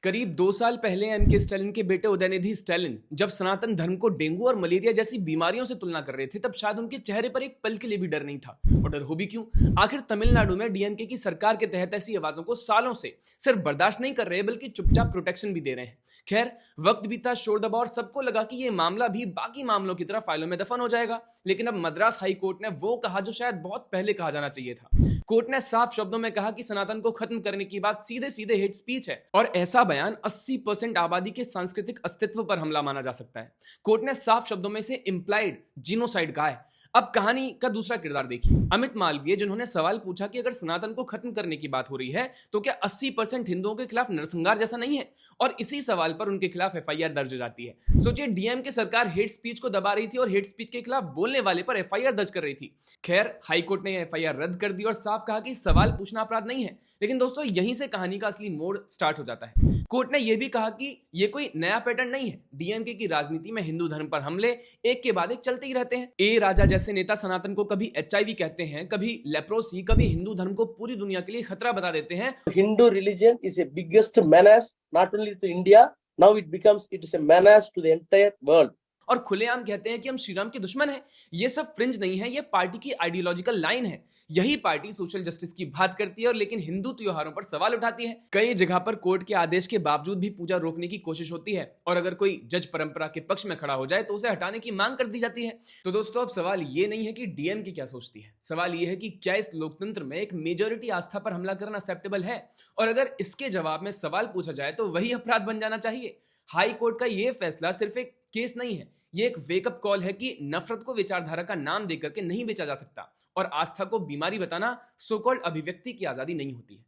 करीब 2 साल पहले एम.के. स्टालिन के बेटे उदयनिधि स्टालिन जब सनातन धर्म को डेंगू और मलेरिया जैसी बीमारियों से तुलना कर रहे थे, तब शायद उनके चेहरे पर एक पल के लिए भी डर नहीं था। और डर हो भी क्यों? आखिर तमिलनाडु में डीएमके की सरकार के तहत ऐसी आवाजों को सालों से सिर्फ बर्दाश्त नहीं कर रहे, बल्कि चुपचाप प्रोटेक्शन भी दे रहे हैं। खैर, वक्त बीता, शोर दबा और सबको लगा कि ये मामला भी बाकी मामलों की तरह फाइलों में दफन हो जाएगा। लेकिन अब मद्रास हाई कोर्ट ने वो कहा जो शायद बहुत पहले कहा जाना चाहिए था। कोर्ट ने साफ शब्दों में कहा कि सनातन को खत्म करने की बात सीधे सीधे हेट स्पीच है और ऐसा बयान 80% आबादी के सांस्कृतिक अस्तित्व पर हमला माना जा सकता है। कोर्ट ने साफ शब्दों में से इंप्लाइड जीनोसाइड कहा है। अब कहानी का दूसरा किरदार देखिए, अमित मालवीय, जिन्होंने सवाल पूछा कि अगर सनातन को खत्म करने की बात हो रही है तो क्या 80% हिंदुओं के खिलाफ नरसंहार जैसा नहीं है? और इसी सवाल पर उनके खिलाफ एफआईआर दर्ज हो जाती है। सोचिए, डीएम की सरकार हेट स्पीच को दबा रही थी और हेट स्पीच के खिलाफ बोलने वाले पर एफआईआर दर्ज कर रही थी। खैर, हाईकोर्ट ने एफआईआर रद्द कर दी और साफ कहा कि सवाल पूछना अपराध नहीं है। लेकिन दोस्तों, यहीं से कहानी का असली मोड़ स्टार्ट हो जाता है। कोर्ट ने यह भी कहा कि यह कोई नया पैटर्न नहीं है। डीएमके की राजनीति में हिंदू धर्म पर हमले एक के बाद एक चलते ही रहते हैं। ए राजा जैसे नेता सनातन को कभी एचआईवी कहते हैं, कभी लेप्रोसी, कभी हिंदू धर्म को पूरी दुनिया के लिए खतरा बता देते हैं। Hindu religion is a biggest menace not only to India, now it is a menace to the entire world. और खुलेआम कहते हैं कि हम श्रीराम के दुश्मन हैं। ये सब फ्रिंज नहीं है, ये पार्टी की आइडियोलॉजिकल लाइन है। यही पार्टी सोशल जस्टिस की बात करती है और लेकिन हिंदू त्योहारों पर सवाल उठाती है। कई जगह पर कोर्ट के आदेश के बावजूद भी पूजा रोकने की कोशिश होती है और अगर कोई जज परंपरा के पक्ष में खड़ा हो जाए तो उसे हटाने की मांग कर दी जाती है। तो दोस्तों, अब सवाल ये नहीं है कि डीएम की क्या सोचती है, सवाल ये है कि क्या इस लोकतंत्र में एक मेजॉरिटी आस्था पर हमला करना एक्सेप्टेबल है? और अगर इसके जवाब में सवाल पूछा जाए तो वही अपराध बन जाना चाहिए। हाई कोर्ट का यह फैसला सिर्फ एक केस नहीं है, ये एक वेकअप कॉल है कि नफरत को विचारधारा का नाम देकर के नहीं बेचा जा सकता और आस्था को बीमारी बताना सो कॉल्ड अभिव्यक्ति की आजादी नहीं होती है।